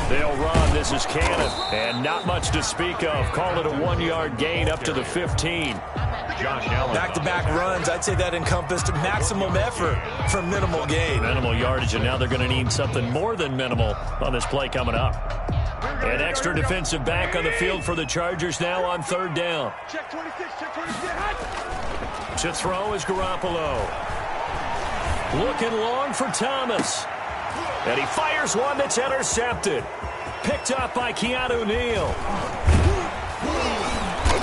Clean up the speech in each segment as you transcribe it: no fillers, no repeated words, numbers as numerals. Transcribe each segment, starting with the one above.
They'll run. This is Cannon. And not much to speak of. Call it a 1-yard gain up to the 15. Josh Allen. Back-to-back runs. I'd say that encompassed maximum effort for minimal gain. Minimal yardage, and now they're going to need something more than minimal on this play coming up. An extra defensive back on the field for the Chargers now on 3rd down. Check 26, check 26. To throw is Garoppolo. Looking long for Thomas. And he fires one that's intercepted. Picked up by Keanu Neal.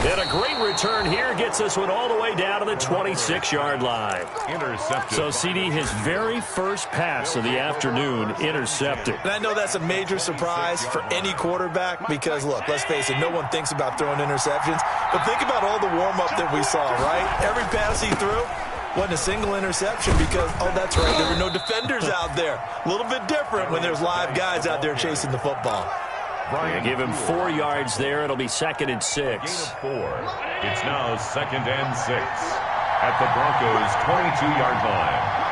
And a great return here gets this one all the way down to the 26-yard line. Intercepted. So, CD, his very first pass of the afternoon intercepted. And I know that's a major surprise for any quarterback because, look, let's face it, no one thinks about throwing interceptions. But think about all the warm-up that we saw, right? Every pass he threw wasn't a single interception because, oh, that's right, there were no defenders out there. A little bit different when there's live guys out there chasing the football. Give him 4 yards there. It'll be 2nd and 6. Gain of 4. It's now 2nd and 6 at the Broncos' 22-yard line.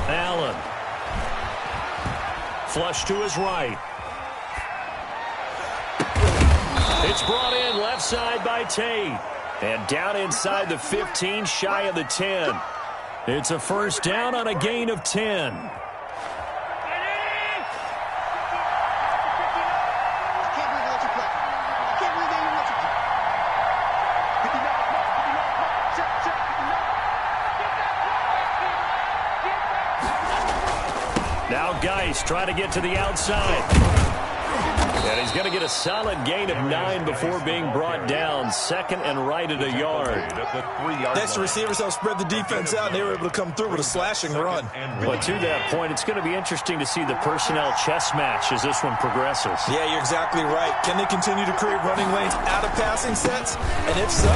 Allen. Flush to his right. It's brought in left side by Tate. And down inside the 15, shy of the 10. It's a 1st down on a gain of 10. Now Geis trying to get to the outside. And he's going to get a solid gain of 9 before being brought down. 2nd and right at a yard. Next, the receivers helped spread the defense out, and they were able to come through with a slashing run. Well, to that point, it's going to be interesting to see the personnel chess match as this one progresses. Yeah, you're exactly right. Can they continue to create running lanes out of passing sets? And if so...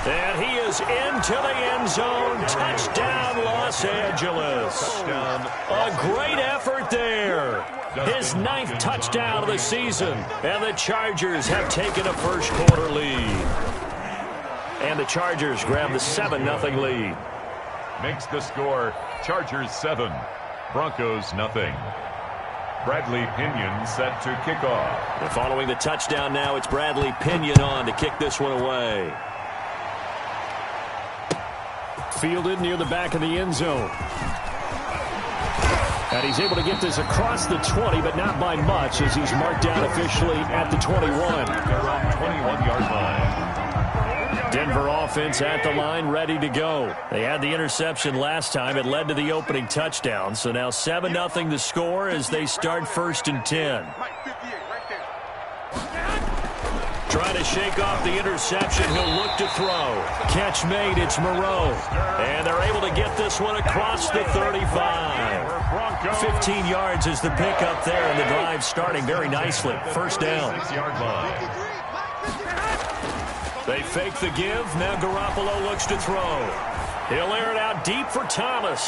And he is into the end zone. Touchdown, Los Angeles. A great effort there. His 9th touchdown of the season. And the Chargers have taken a first-quarter lead. And the Chargers grab the 7-0 lead. Makes the score Chargers 7, Broncos nothing. Bradley Pinion set to kick off. And following the touchdown now, it's Bradley Pinion on to kick this one away. Fielded near the back of the end zone. And he's able to get this across the 20, but not by much as he's marked down officially at the 21. Around 21-yard line. Denver offense at the line, ready to go. They had the interception last time. It led to the opening touchdown. So now 7-0 the score as they start 1st and 10. Trying to shake off the interception. He'll look to throw. Catch made. It's Moreau. And they're able to get this one across the 35. 15 yards is the pickup there, and the drive starting very nicely. 1st down. 6-yard line. They fake the give. Now Garoppolo looks to throw. He'll air it out deep for Thomas.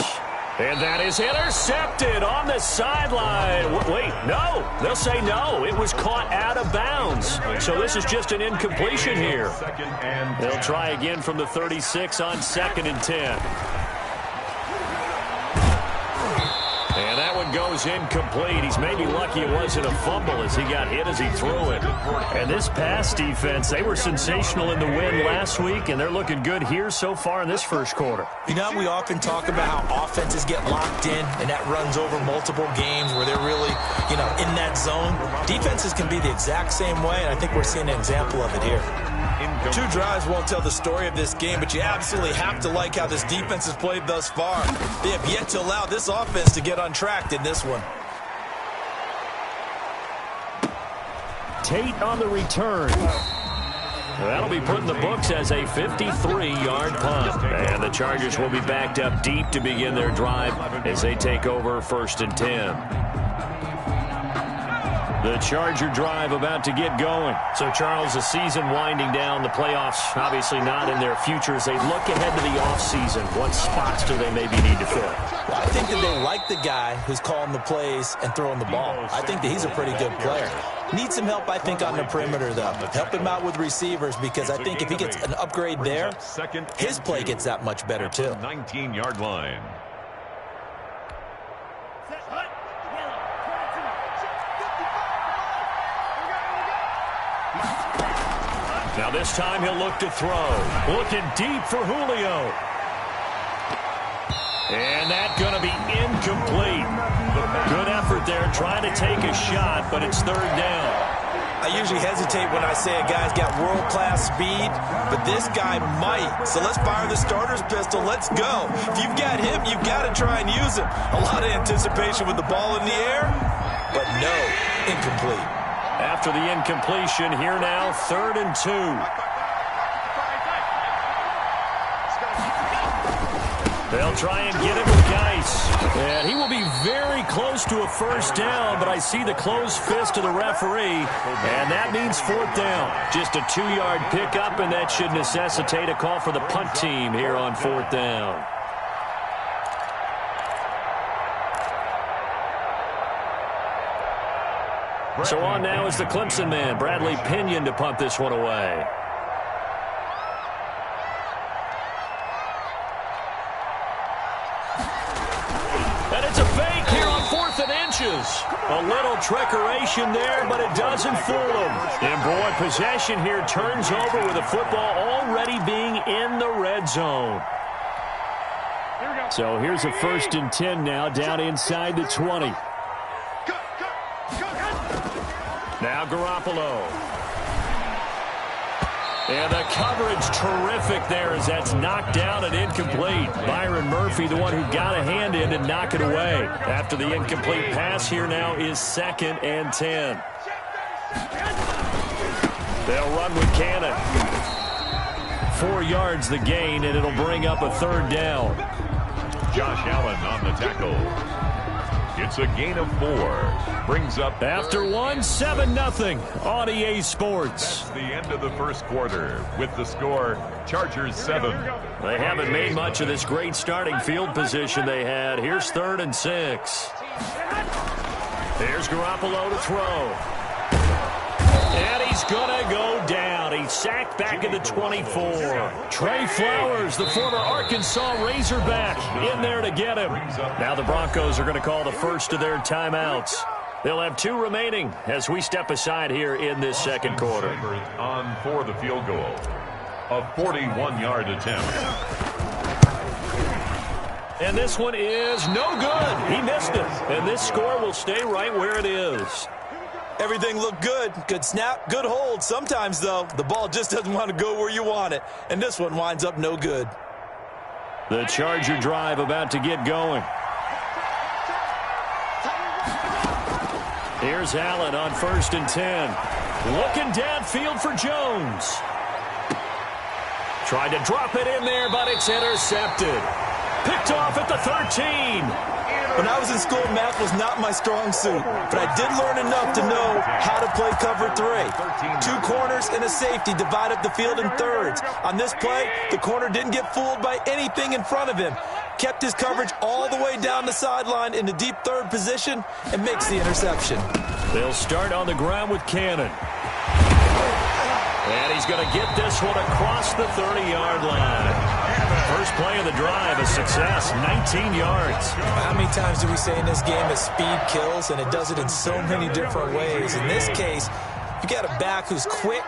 And that is intercepted on the sideline. Wait, no. They'll say no. It was caught out of bounds. So this is just an incompletion here. They'll try again from the 36 on 2nd and 10. And that one goes incomplete. He's maybe lucky it wasn't a fumble as he got hit as he threw it. And this pass defense, they were sensational in the win last week, and they're looking good here so far in this 1st quarter. You know, we often talk about how offenses get locked in, and that runs over multiple games where they're really, in that zone. Defenses can be the exact same way, and I think we're seeing an example of it here. 2 drives won't tell the story of this game, but you absolutely have to like how this defense has played thus far. They have yet to allow this offense to get on track in this one. Tate on the return. That'll be put in the books as a 53-yard punt. And the Chargers will be backed up deep to begin their drive as they take over 1st and 10. The Charger drive about to get going. So, Charles, the season winding down, the playoffs obviously not in their future. As they look ahead to the offseason, what spots do they maybe need to fill? Well, I think that they like the guy who's calling the plays and throwing the ball. I think that he's a pretty good player. Needs some help, I think, on the perimeter, though. Help him out with receivers, because I think if he gets an upgrade there, his play gets that much better, too. 19-yard line. Now this time he'll look to throw. Looking deep for Julio. And that's going to be incomplete. Good effort there trying to take a shot, but it's third down. I usually hesitate when I say a guy's got world-class speed, but this guy might. So let's fire the starter's pistol. Let's go. If you've got him, you've got to try and use him. A lot of anticipation with the ball in the air, but no, incomplete. After the incompletion, here now, 3rd and 2. They'll try and get him with Geis. And he will be very close to a first down, but I see the closed fist of the referee, and that means 4th down. Just a 2-yard pickup, and that should necessitate a call for the punt team here on 4th down. So on now is the Clemson man, Bradley Pinion, to punt this one away. And it's a fake here on 4th and inches. A little trickeration there, but it doesn't fool him. And boy, possession here turns over with the football already being in the red zone. So here's a 1st and 10 now, down inside the 20. Now Garoppolo. And the coverage terrific there as that's knocked down and incomplete. Byron Murphy, the one who got a hand in and knock it away. After the incomplete pass, here now is 2nd and 10. They'll run with Cannon. 4 yards the gain, and it'll bring up a 3rd down. Josh Allen on the tackle. It's a gain of 4. Brings up after 7-0 on EA Sports. That's the end of the first quarter with the score Chargers 7. They haven't made much of this great starting field position they had. Here's 3rd and 6. Here's Garoppolo to throw. And he's going to go down. He's sacked back at the 24. Trey Flowers, the former Arkansas Razorback, in there to get him. Now the Broncos are going to call the first of their timeouts. They'll have 2 remaining as we step aside here in this second quarter. On for the field goal. A 41-yard attempt. And this one is no good. He missed it. And this score will stay right where it is. Everything looked good. Good snap, good hold. Sometimes, though, the ball just doesn't want to go where you want it. And this one winds up no good. The Charger drive about to get going. Here's Allen on 1st and 10. Looking downfield for Jones. Tried to drop it in there, but it's intercepted. Picked off at the 13. When I was in school, math was not my strong suit, but I did learn enough to know how to play cover 3. 2 corners and a safety divide up the field in thirds. On this play, the corner didn't get fooled by anything in front of him. Kept his coverage all the way down the sideline in the deep 3rd position and makes the interception. They'll start on the ground with Cannon. And he's going to get this one across the 30-yard line. First play of the drive, a success, 19 yards. How many times do we say in this game that speed kills, and it does it in so many different ways? In this case, you got a back who's quick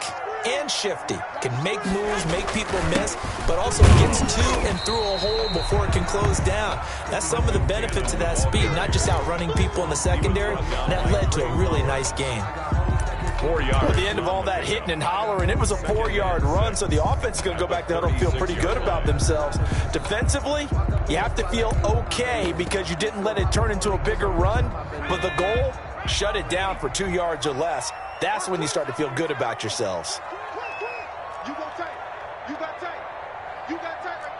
and shifty, can make moves, make people miss, but also gets to and through a hole before it can close down. That's some of the benefits of that speed, not just outrunning people in the secondary. That led to a really nice game. 4 yards. At the end of all that hitting and hollering, it was a 4-yard run, so the offense is going to go back to huddle and feel pretty good about themselves. Defensively, you have to feel okay because you didn't let it turn into a bigger run, but the goal, shut it down for 2 yards or less. That's when you start to feel good about yourselves. You got tight. You got tight. You got tight right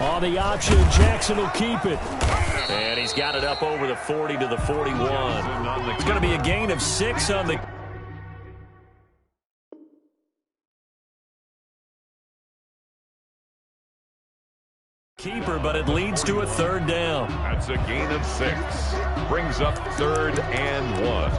there. On the option, Jackson will keep it. And he's got it up over the 40 to the 41. It's going to be a gain of 6 on the keeper, but it leads to a 3rd down. That's a gain of 6. Brings up 3rd and 1.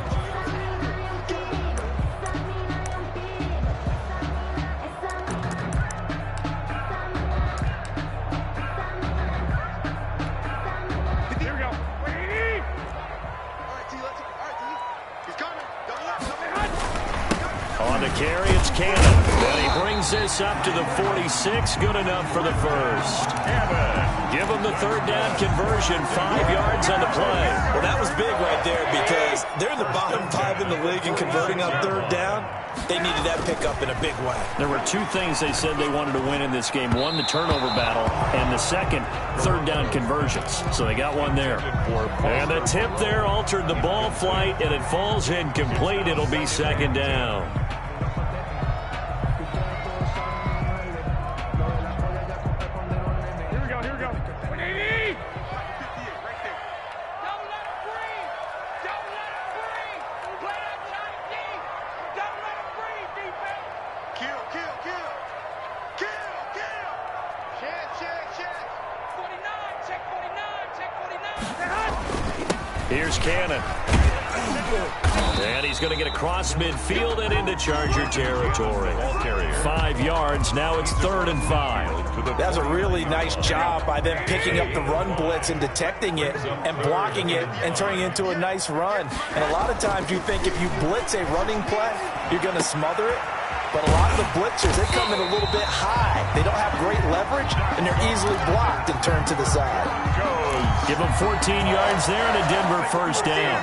On the carry, it's Cannon. And he brings this up to the 46. Good enough for the first. Give him the 3rd down conversion. 5 yards on the play. Well, that was big right there because they're in the bottom 5 in the league in converting on 3rd down. They needed that pickup in a big way. There were 2 things they said they wanted to win in this game. One, the turnover battle, and the second, 3rd down conversions. So they got one there. And the tip there altered the ball flight, and it falls incomplete. It'll be 2nd down. Here's Cannon. And he's going to get across midfield and into Charger territory. 5 yards. Now it's 3rd and 5. That's a really nice job by them picking up the run blitz and detecting it and blocking it and turning it into a nice run. And a lot of times you think if you blitz a running play, you're going to smother it. But a lot of the blitzers, they come in a little bit high. They don't have great leverage, and they're easily blocked and turned to the side. Give them 14 yards there and a Denver 1st down.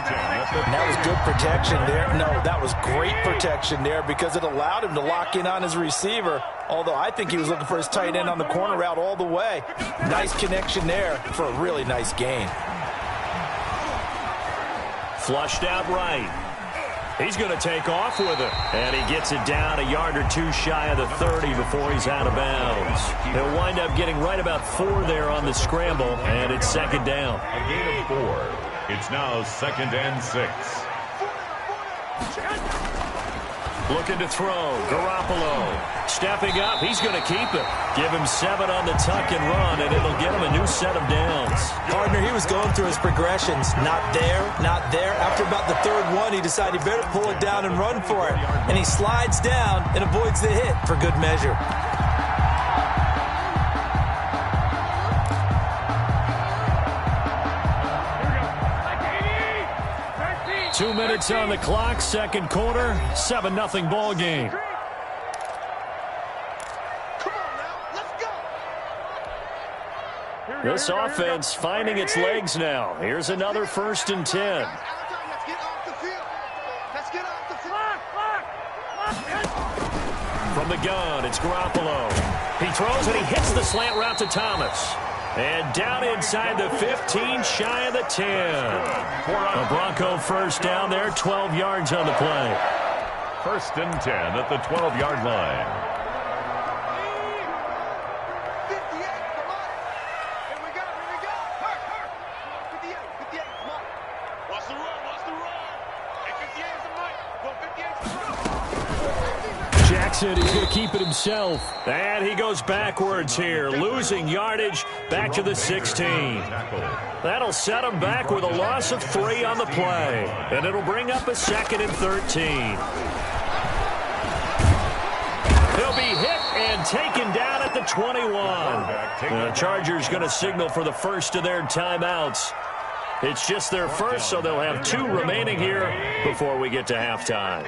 And that was good protection there. No, that was great protection there because it allowed him to lock in on his receiver, although I think he was looking for his tight end on the corner route all the way. Nice connection there for a really nice gain. Flushed out right. He's going to take off with it. And he gets it down a yard or 2 shy of the 30 before he's out of bounds. He'll wind up getting right about 4 there on the scramble, and it's 2nd down. A gain of 4. It's now 2nd and 6. Looking to throw. Garoppolo stepping up. He's going to keep it. Give him 7 on the tuck and run, and it'll get him a new set of downs. Partner, he was going through his progressions. Not there, not there. After about the 3rd one, he decided he better pull it down and run for it. And he slides down and avoids the hit for good measure. 2 minutes on the clock, 2nd quarter, 7-0 ball game. This offense finding its legs now. Here's another 1st and 10. From the gun, it's Garoppolo. He throws and he hits the slant route to Thomas. And down inside the 15, shy of the 10. A Bronco 1st down there, 12 yards on the play. 1st and 10 at the 12-yard line. Jackson is going to keep it himself. And he goes backwards here, losing yardage back to the 16. That'll set him back with a loss of 3 on the play. And it'll bring up a 2nd and 13. He'll be hit and taken down at the 21. The Chargers going to signal for the first of their timeouts. It's just their first, so they'll have 2 remaining here before we get to halftime.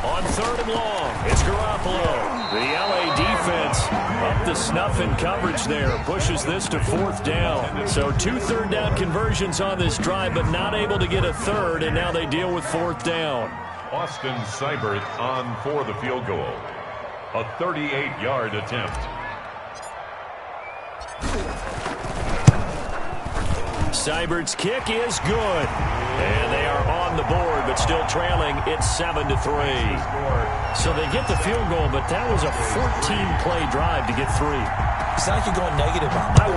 On 3rd and long, it's Garoppolo. The LA defense up to snuff in coverage there. Pushes this to 4th down. So 2 3rd down conversions on this drive, but not able to get a 3rd, and now they deal with 4th down. Austin Seibert on for the field goal. A 38-yard attempt. Seibert's kick is good. And they are on the board, but still trailing. It's 7-3. So they get the field goal, but that was a 14-play drive to get 3. It sounds like you're going negative on that.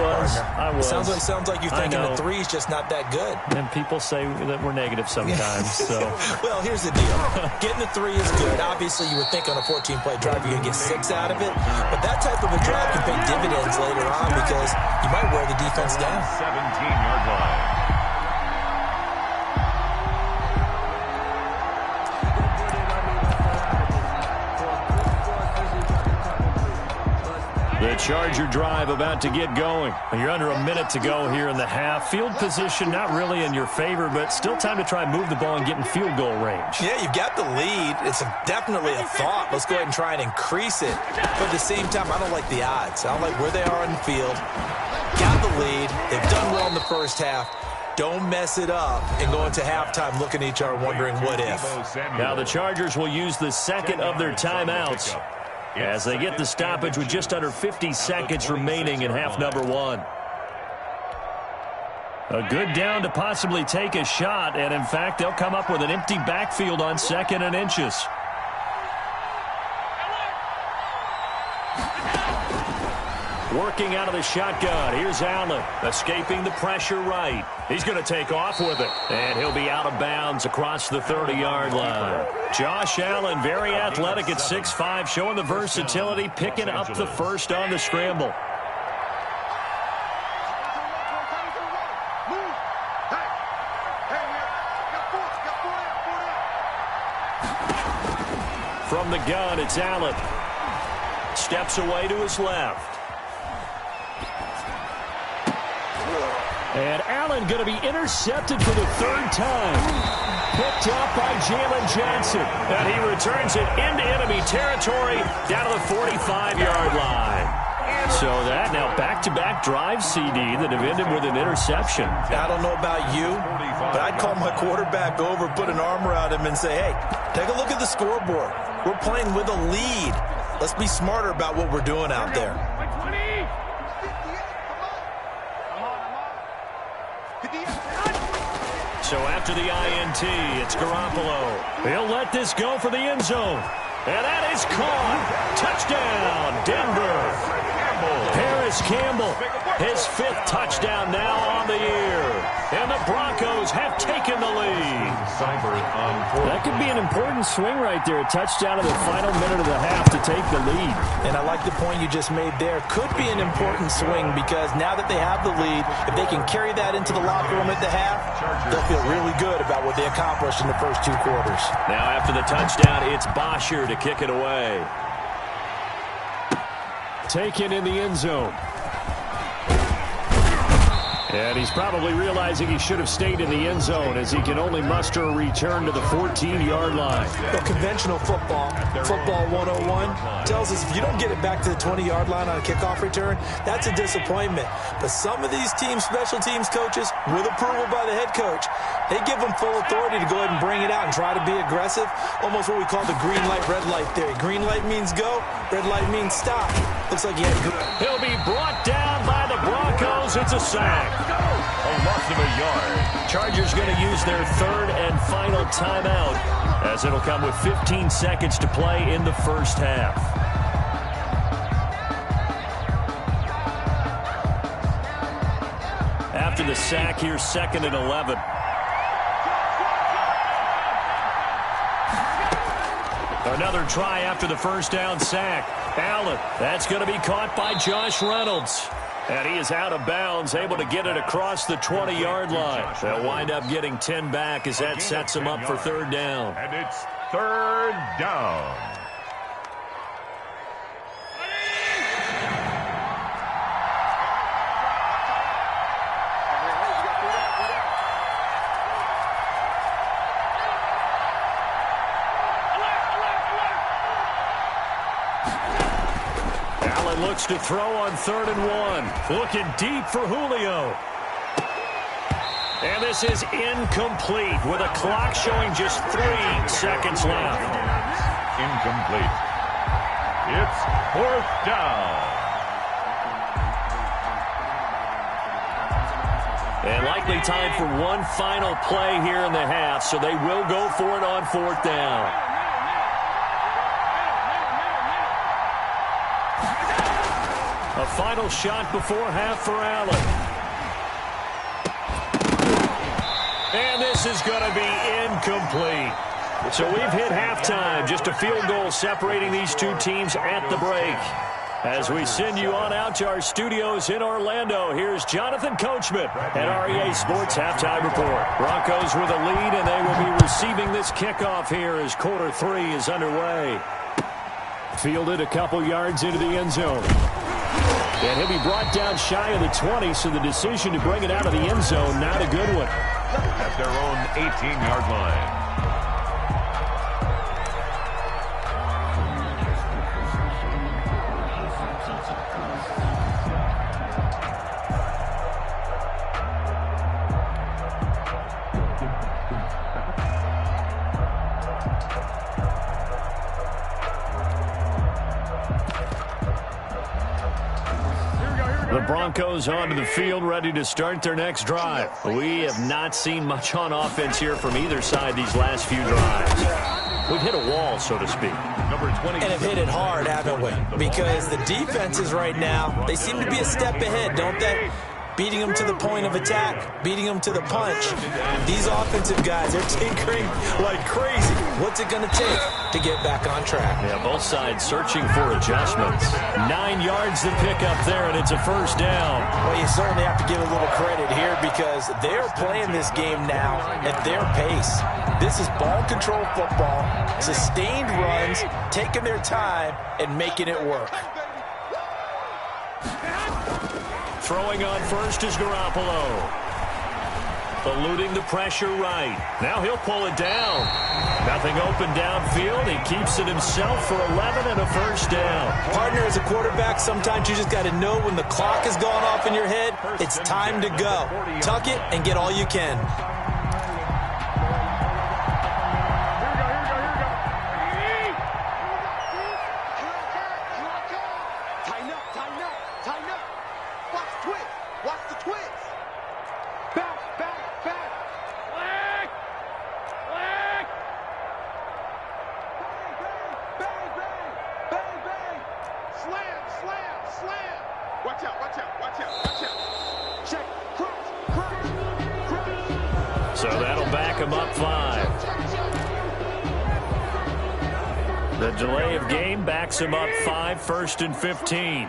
I was. It sounds like you're thinking the 3 is just not that good. And people say that we're negative sometimes. So. Well, here's the deal. Getting the 3 is good. Obviously, you would think on a 14-play drive you're going to get 6 out of it. But that type of a drive can pay dividends later on because you might wear the defense down. 17-yard line. The Charger drive about to get going. You're under a minute to go here in the half. Field position not really in your favor, but still time to try and move the ball and get in field goal range. Yeah, you've got the lead. It's definitely a thought. Let's go ahead and try and increase it. But at the same time, I don't like the odds. I don't like where they are on the field. Got the lead. They've done well in the first half. Don't mess it up and go into halftime looking at each other wondering what if. Now the Chargers will use the second of their timeouts as they get the stoppage with just under 50 seconds remaining in half number 1. A good down to possibly take a shot, and in fact, they'll come up with an empty backfield on 2nd and inches. Working out of the shotgun. Here's Allen, escaping the pressure right. He's going to take off with it, and he'll be out of bounds across the 30-yard line. Josh Allen, very athletic at 6'5", showing the versatility, picking up the first on the scramble. From the gun, it's Allen. Steps away to his left. And Allen going to be intercepted for the 3rd time. Picked up by Jalen Johnson. And he returns it into enemy territory down to the 45-yard line. So that now back-to-back drive CD that have ended with an interception. I don't know about you, but I'd call my quarterback over, put an arm around him, and say, hey, take a look at the scoreboard. We're playing with a lead. Let's be smarter about what we're doing out there. So after the INT, it's Garoppolo. He'll let this go for the end zone. And that is caught. Touchdown, Denver. Paris Campbell, his 5th touchdown now on the year. And the Broncos have taken the lead. That could be an important swing right there. A touchdown in the final minute of the half to take the lead. And I like the point you just made there. Could be an important swing because now that they have the lead, if they can carry that into the locker room at the half, they'll feel really good about what they accomplished in the first 2 quarters. Now after the touchdown, it's Bosher to kick it away. Taken in the end zone. And he's probably realizing he should have stayed in the end zone as he can only muster a return to the 14-yard line. Well, conventional football 101, tells us if you don't get it back to the 20-yard line on a kickoff return, that's a disappointment. But some of these teams, special teams coaches, with approval by the head coach, they give them full authority to go ahead and bring it out and try to be aggressive. Almost what we call the green light, red light theory. Green light means go, red light means stop. Looks like he had good. He'll be brought down by the Broncos. It's a sack. A loss of a yard. Chargers going to use their 3rd and final timeout as it'll come with 15 seconds to play in the first half. After the sack, here's 2nd and 11. Another try after the first down sack. Allen, that's going to be caught by Josh Reynolds. And he is out of bounds, able to get it across the 20-yard line. They'll wind up getting 10 back as that sets them up for 3rd down. And it's 3rd down. Looks to throw on 3rd and 1. Looking deep for Julio. And this is incomplete with a clock showing just 3 seconds left. Incomplete. It's 4th down. And likely time for one final play here in the half, so they will go for it on 4th down. A final shot before half for Allen. And this is going to be incomplete. So we've hit halftime. Just a field goal separating these two teams at the break. As we send you on out to our studios in Orlando, here's Jonathan Coachman at REA Sports Halftime Report. Broncos with a lead, and they will be receiving this kickoff here as quarter 3 is underway. Fielded a couple yards into the end zone. And he'll be brought down shy of the 20, so the decision to bring it out of the end zone, not a good one. At their own 18-yard line. The Broncos onto the field, ready to start their next drive. We have not seen much on offense here from either side these last few drives. We've hit a wall, so to speak. Number 20. And have hit it hard, haven't we? Because the defenses right now, they seem to be a step ahead, don't they? Beating them to the point of attack, beating them to the punch. These offensive guys, they're tinkering like crazy. What's it going to take to get back on track? Yeah, both sides searching for adjustments. 9 yards to pick up there, and it's a first down. Well, you certainly have to give a little credit here because they're playing this game now at their pace. This is ball control football, sustained runs, taking their time and making it work. Throwing on first is Garoppolo. Eluding the pressure right. Now he'll pull it down. Nothing open downfield. He keeps it himself for 11 and a first down. Partner, as a quarterback, sometimes you just got to know when the clock has gone off in your head, it's time to go. Tuck it and get all you can. So that'll back him up 5. The delay of game backs him up 5, 1st and 15.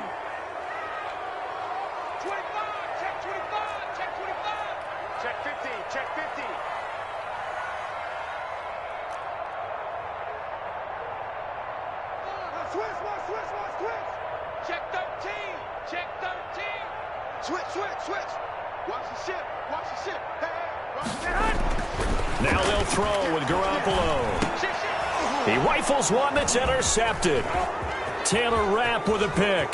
Now they'll throw with Garoppolo. He rifles one that's intercepted. Taylor Rapp with a pick.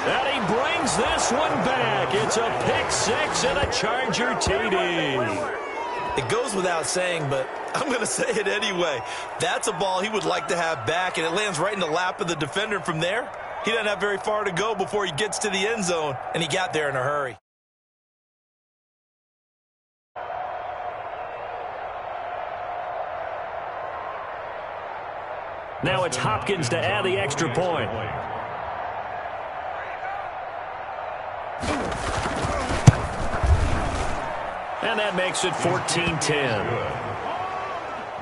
And he brings this one back. It's a pick 6 and a Charger TD. It goes without saying, but I'm going to say it anyway. That's a ball he would like to have back, and it lands right in the lap of the defender from there. He doesn't have very far to go before he gets to the end zone, and he got there in a hurry. Now it's Hopkins to add the extra point. And that makes it 14-10.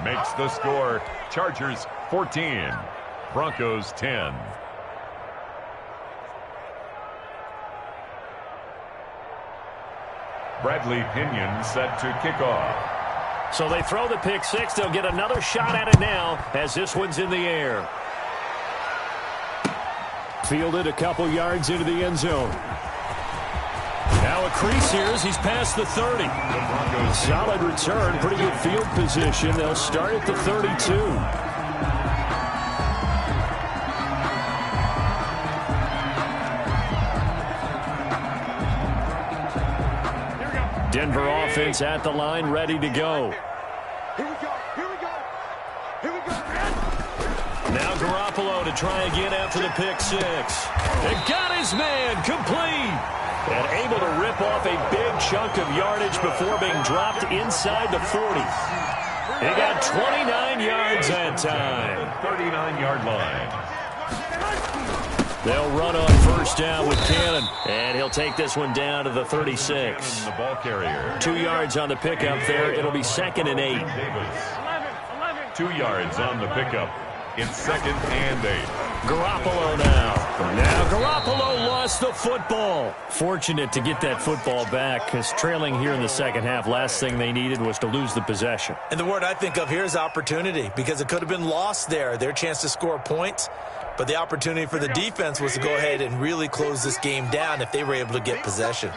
Makes the score Chargers 14, Broncos 10. Bradley Pinion set to kick off. So they throw the pick 6. They'll get another shot at it now as this one's in the air. Fielded a couple yards into the end zone. Now a crease here as he's past the 30. Solid return, pretty good field position. They'll start at the 32. Denver offense at the line, ready to go. Here we go. Here we go. Here we go. Now Garoppolo to try again after the pick 6. And got his man complete. And able to rip off a big chunk of yardage before being dropped inside the 40. He got 29 yards that time. 39-yard line. They'll run on first down with Cannon. And he'll take this one down to the 36. The ball carrier. 2 yards on the pickup there. It'll be 2nd and 8. 2 yards on the pickup. It's 2nd and 8. Garoppolo now. Now Garoppolo lost the football. Fortunate to get that football back, because trailing here in the second half, last thing they needed was to lose the possession. And the word I think of here is opportunity, because it could have been lost there. Their chance to score points, but the opportunity for the defense was to go ahead and really close this game down if they were able to get possession.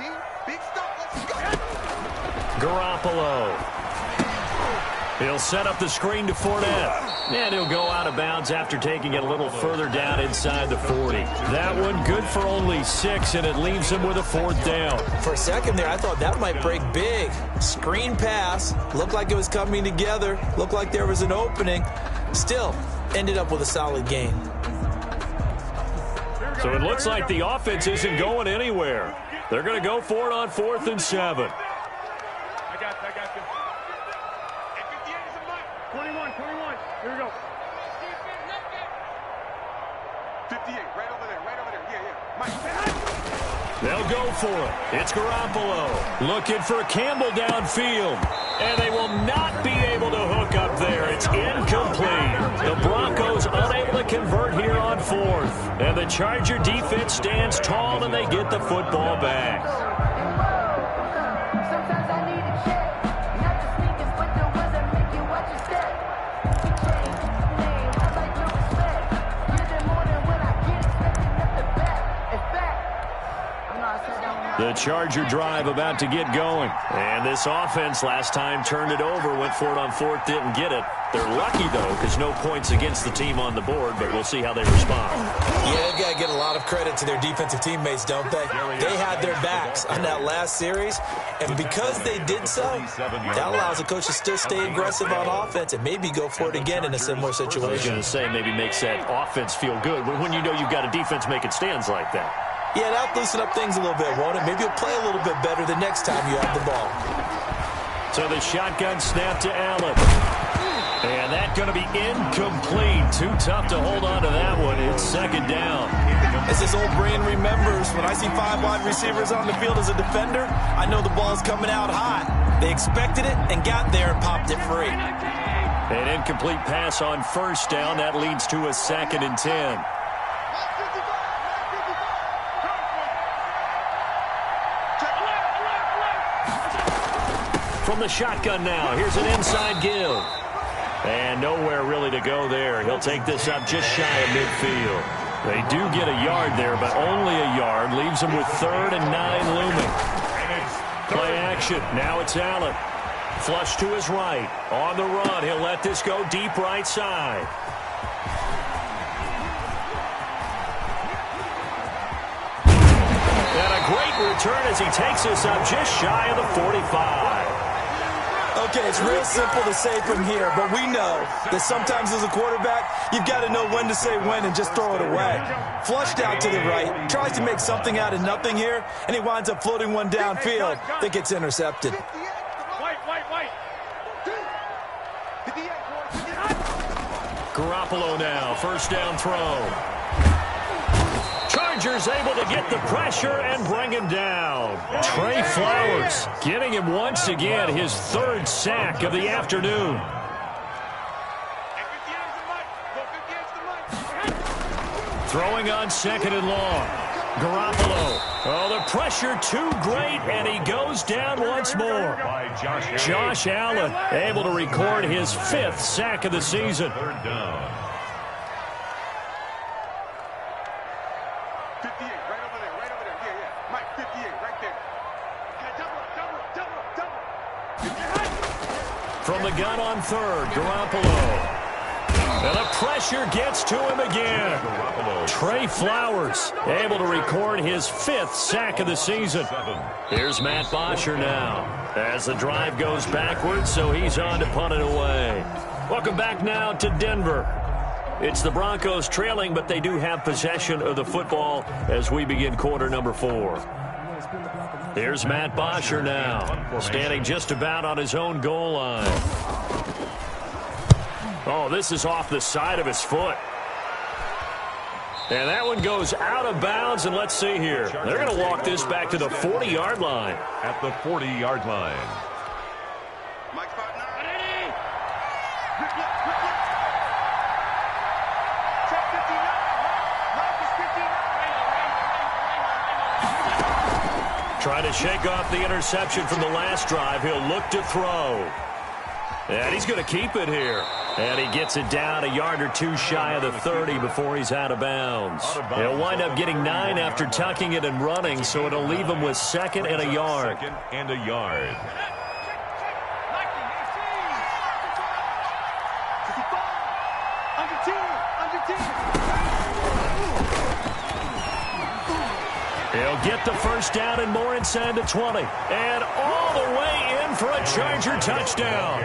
Garoppolo. He'll set up the screen to Fournette. And he'll go out of bounds after taking it a little further down inside the 40. That one good for only 6, and it leaves him with a 4th down. For a second there, I thought that might break big. Screen pass. Looked like it was coming together. Looked like there was an opening. Still, ended up with a solid gain. So it looks like the offense isn't going anywhere. They're going to go for it on 4th and 7. I got you. 21. Here we go. 58, right over there. Yeah. Mike. They'll go for it. It's Garoppolo looking for Campbell downfield. And they will not be able to hook up there. It's incomplete. The Broncos unable to convert here on 4th. And the Charger defense stands tall, and they get the football back. The Charger drive about to get going. And this offense last time turned it over, went for it on 4th, didn't get it. They're lucky, though, because no points against the team on the board, but we'll see how they respond. Yeah, they've got to get a lot of credit to their defensive teammates, don't they? They had their backs on that last series, and because they did so, that allows the coach to still stay aggressive on offense and maybe go for it again in a similar situation. I was going to say maybe makes that offense feel good when you know you've got a defense making stands like that. Yeah, that'll loosen up things a little bit, won't it? Maybe you'll play a little bit better the next time you have the ball. So the shotgun snap to Allen. And that's going to be incomplete. Too tough to hold on to that one. It's 2nd down. As this old brain remembers, when I see 5 wide receivers on the field as a defender, I know the ball's coming out hot. They expected it and got there and popped it free. An incomplete pass on 1st down. That leads to a 2nd and 10. From the shotgun now, here's an inside give. And nowhere really to go there. He'll take this up just shy of midfield. They do get a yard there, but only a yard. Leaves them with 3rd and 9 looming. Play action. Now it's Allen. Flush to his right. On the run. He'll let this go deep right side. And a great return as he takes this up just shy of the 45. Okay, it's real simple to say from here, but we know that sometimes as a quarterback, you've got to know when to say when and just throw it away. Flushed out to the right, tries to make something out of nothing here, and he winds up floating one downfield that gets intercepted. Garoppolo now, 1st down throw. Chargers able to get the pressure and bring him down. Trey Flowers getting him once again his 3rd sack of the afternoon. Throwing on 2nd and long. Garoppolo. Oh, the pressure too great, and he goes down once more. Josh Allen able to record his 5th sack of the season. 3rd down. 58, right over there. Yeah. Mike, 58, right there. Double. From the gun on 3rd, Garoppolo. And the pressure gets to him again. Trey Flowers able to record his 5th sack of the season. Here's Matt Bosher now as the drive goes backwards, so he's on to punt it away. Welcome back now to Denver. It's the Broncos trailing, but they do have possession of the football as we begin quarter number 4. Here's Matt Bosher now, standing just about on his own goal line. Oh, this is off the side of his foot. And that one goes out of bounds, and let's see here. They're going to walk this back to the 40-yard line. At the 40-yard line. Trying to shake off the interception from the last drive. He'll look to throw. And he's going to keep it here. And he gets it down a yard or two shy of the 30 before he's out of bounds. He'll wind up getting 9 after tucking it and running, so it'll leave him with 2nd and a yard. 2nd and a yard. He'll get the first down and more inside the 20. And all the way in for a Charger touchdown.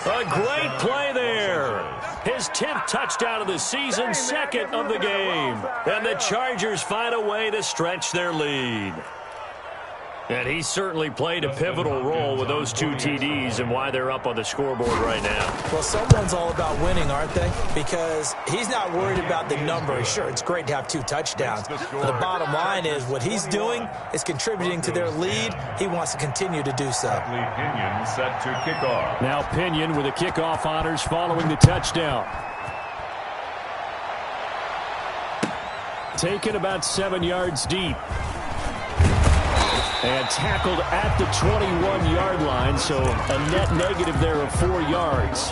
A great play there. His 10th touchdown of the season, 2nd of the game. And the Chargers find a way to stretch their lead. And he certainly played a pivotal role with those 2 TDs and why they're up on the scoreboard right now. Well, someone's all about winning, aren't they? Because he's not worried about the number. Sure, it's great to have 2 touchdowns. But the bottom line is what he's doing is contributing to their lead. He wants to continue to do so. Pinion set to kick off. Now Pinion with the kickoff honors following the touchdown. Taken about 7 yards deep. And tackled at the 21-yard line, so a net negative there of 4 yards.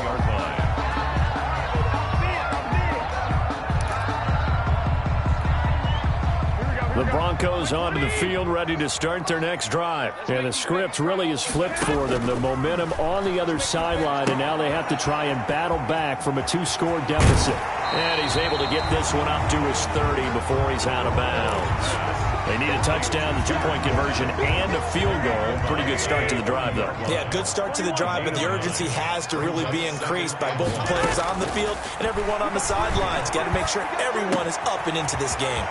The Broncos onto the field, ready to start their next drive. And the script really is flipped for them. The momentum on the other sideline, and now they have to try and battle back from a 2-score deficit. And he's able to get this one up to his 30 before he's out of bounds. They need a touchdown, the 2-point conversion, and a field goal. Pretty good start to the drive, though. Yeah, good start to the drive, but the urgency has to really be increased by both the players on the field and everyone on the sidelines. Got to make sure everyone is up and into this game.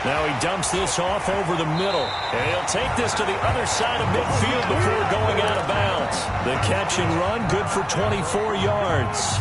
Now he dumps this off over the middle. And he'll take this to the other side of midfield before going out of bounds. The catch and run, good for 24 yards.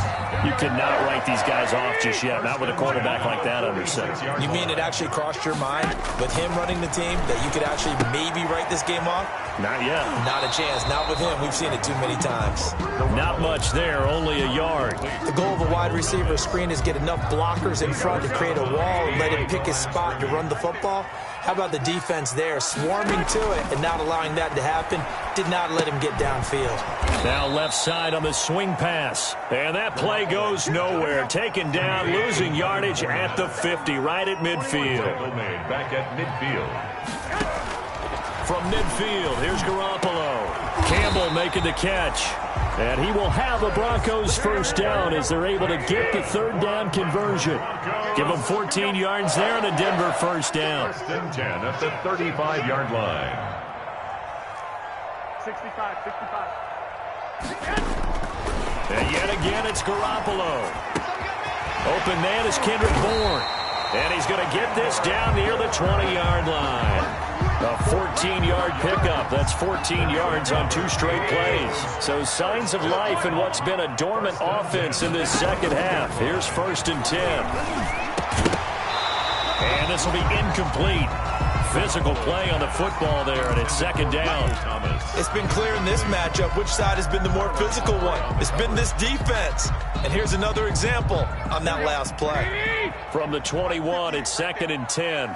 You cannot write these guys off just yet, not with a quarterback like that under center. You mean it actually crossed your mind with him running the team that you could actually maybe write this game off? Not yet. Not a chance. Not with him. We've seen it too many times. Not much there, only a yard. The goal of a wide receiver screen is get enough blockers in front to create a wall and let him pick his spot to run the football. How about the defense there, swarming to it and not allowing that to happen? Did not let him get downfield. Now left side on the swing pass. And that play goes nowhere. Taken down, losing yardage at the 50, right at midfield. Back at midfield. From midfield, here's Garoppolo. Campbell making the catch. And he will have the Broncos first down as they're able to get the 3rd down conversion. Give them 14 yards there and a Denver first down. 1st and 10 at the 35-yard line. 65. And yet again, it's Garoppolo. Open man is Kendrick Bourne. And he's going to get this down near the 20-yard line. A 14-yard pickup. That's 14 yards on 2 straight plays. So signs of life in what's been a dormant offense in this second half. Here's 1st and 10. And this will be incomplete. Physical play on the football there, and it's 2nd down. It's been clear in this matchup which side has been the more physical one. It's been this defense. And here's another example on that last play. From the 21, it's 2nd and 10.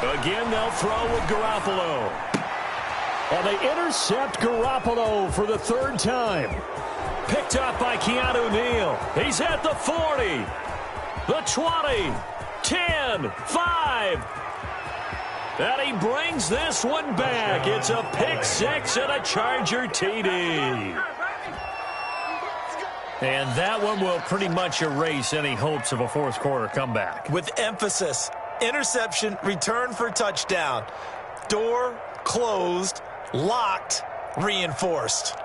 Again, they'll throw with Garoppolo. And they intercept Garoppolo for the 3rd time. Picked up by Keanu Neal. He's at the 40, the 20, 10, 5. And he brings this one back. It's a pick 6 and a Charger TD. And that one will pretty much erase any hopes of a 4th quarter comeback. With emphasis, interception, return for touchdown. Door closed, locked, reinforced.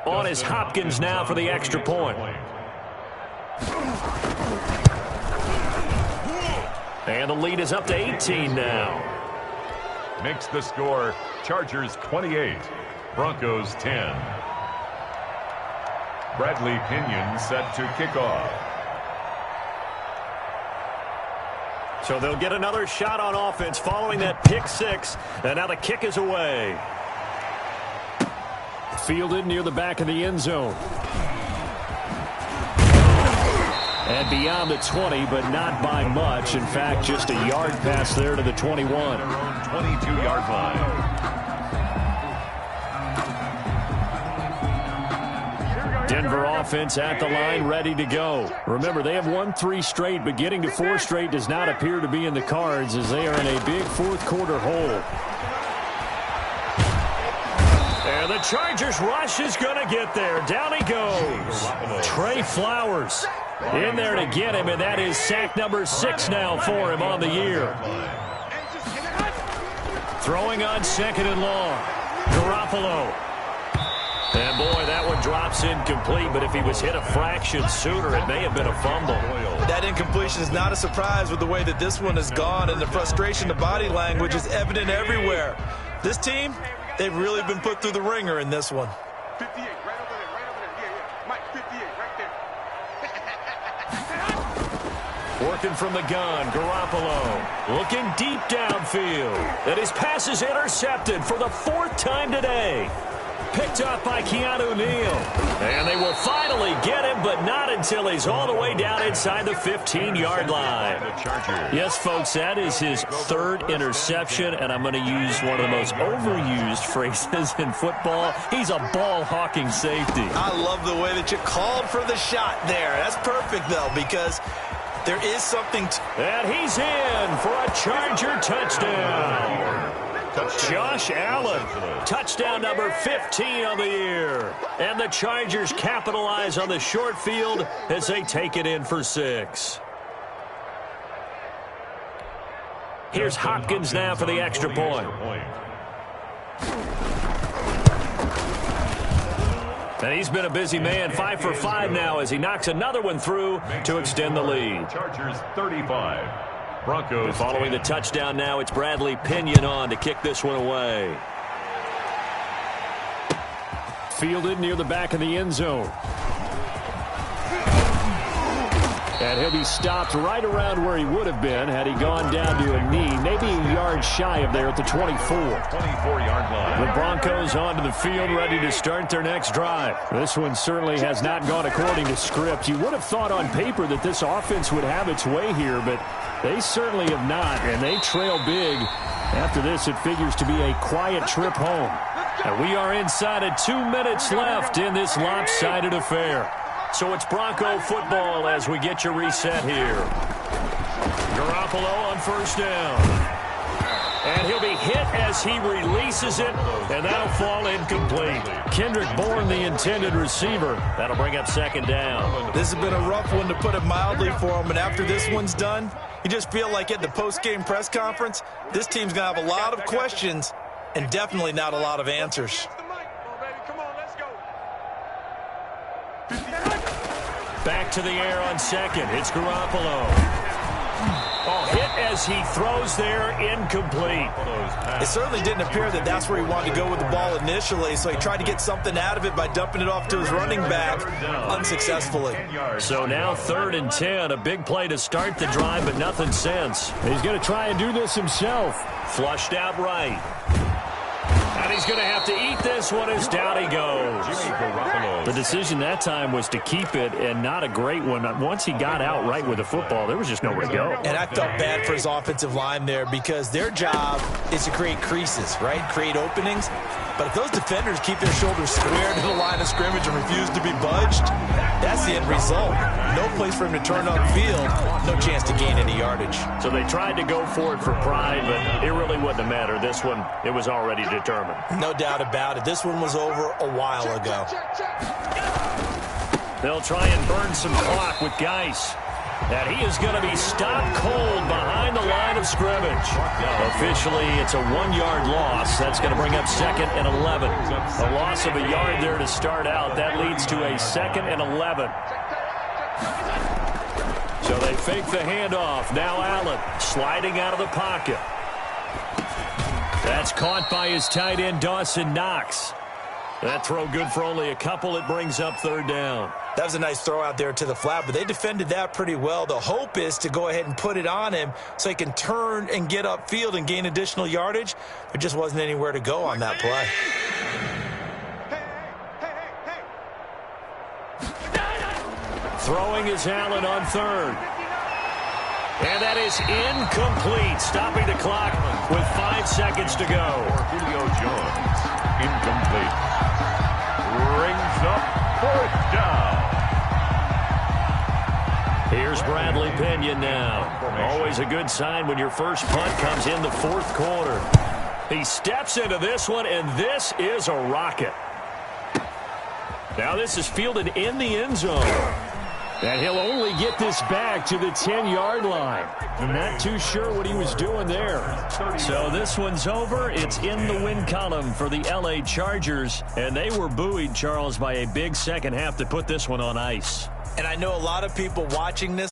On is Hopkins now for the extra point. And the lead is up to 18 now. Makes the score Chargers 28, Broncos 10. Bradley Pinion set to kick off. So they'll get another shot on offense following that pick six. And now the kick is away. Fielded near the back of the end zone. And beyond the 20, but not by much. In fact, just a yard pass there to the 21. Their own 22-yard line. Denver offense at the line, ready to go. Remember, they have won 3 straight, but getting to 4 straight does not appear to be in the cards as they are in a big fourth-quarter hole. And the Chargers rush is going to get there. Down he goes. Trey Flowers in there to get him, and that is sack number 6 now for him on the year. Throwing on 2nd and long. Garoppolo. And, boy, that one drops incomplete, but if he was hit a fraction sooner, it may have been a fumble. That incompletion is not a surprise with the way that this one has gone, and the frustration, the body language is evident everywhere. This team, they've really been put through the ringer in this one. 58, right over there, right over there. Yeah. Mike, 58, right there. Working from the gun, Garoppolo looking deep downfield. And his pass is intercepted for the 4th time today. Picked up by Keanu Neal. And they will finally get him, but not until he's all the way down inside the 15-yard line. Yes, folks, that is his 3rd interception, and I'm going to use one of the most overused phrases in football. He's a ball-hawking safety. I love the way that you called for the shot there. That's perfect, though, because there is something and he's in for a Charger touchdown. Josh Allen, touchdown number 15 on the year. And the Chargers capitalize on the short field as they take it in for 6. Here's Hopkins now for the extra point. And he's been a busy man, 5 for 5 now as he knocks another one through to extend the lead. Chargers 35. Broncos. Following the touchdown now, it's Bradley Pinion on to kick this one away. Fielded near the back of the end zone. And he'll be stopped right around where he would have been had he gone down to a knee, maybe a yard shy of there at the 24. 24-yard line. The Broncos onto the field, ready to start their next drive. This one certainly has not gone according to script. You would have thought on paper that this offense would have its way here, but they certainly have not, and they trail big. After this, it figures to be a quiet trip home. And we are inside of 2 minutes left in this lopsided affair. So it's Bronco football as we get your reset here. Garoppolo on 1st down. And he'll be hit as he releases it, and that'll fall incomplete. Kendrick Bourne, the intended receiver. That'll bring up 2nd down. This has been a rough one, to put it mildly, for him. And after this one's done, you just feel like at the post-game press conference, this team's going to have a lot of questions and definitely not a lot of answers. Back to the air on 2nd. It's Garoppolo. Oh, hit as he throws there, incomplete. It certainly didn't appear that that's where he wanted to go with the ball initially, so he tried to get something out of it by dumping it off to his running back unsuccessfully. So now 3rd and 10, a big play to start the drive, but nothing since. He's going to try and do this himself. Flushed out right. And he's going to have to eat this one as down he goes. The decision that time was to keep it, and not a great one. Once he got out right with the football, there was just nowhere to go. And I felt bad for his offensive line there because their job is to create creases, right? Create openings. But if those defenders keep their shoulders square to the line of scrimmage and refuse to be budged, that's the end result. No place for him to turn upfield, no chance to gain any yardage. So they tried to go for it for pride, but it really wouldn't have mattered. This one, it was already determined. No doubt about it. This one was over a while ago. They'll try and burn some clock with Geis. And he is going to be stopped cold behind the line of scrimmage. Officially, it's a 1-yard loss. That's going to bring up 2nd and 11. A loss of a yard there to start out. That leads to a 2nd and 11. So They fake the handoff. Now Allen sliding out of the pocket. That's caught by his tight end, Dawson Knox. That throw good for only a couple. It brings up third down. That was a nice throw out there to the flat, but they defended that pretty well. The hope is to go ahead and put it on him so he can turn and get upfield and gain additional yardage. There just wasn't anywhere to go on that play. Throwing is Allen on third. And that is incomplete, stopping the clock with 5 seconds to go. Julio Jones, incomplete. Brings up fourth down. Here's Bradley Pinion now. Always a good sign when your first punt comes in the fourth quarter. He steps into this one, and this is a rocket. Now this is fielded in the end zone. And he'll only get this back to the 10-yard line. I'm not too sure what he was doing there. So this one's over. It's in the win column for the L.A. Chargers. And they were buoyed, Charles, by a big second half to put this one on ice. And I know a lot of people watching this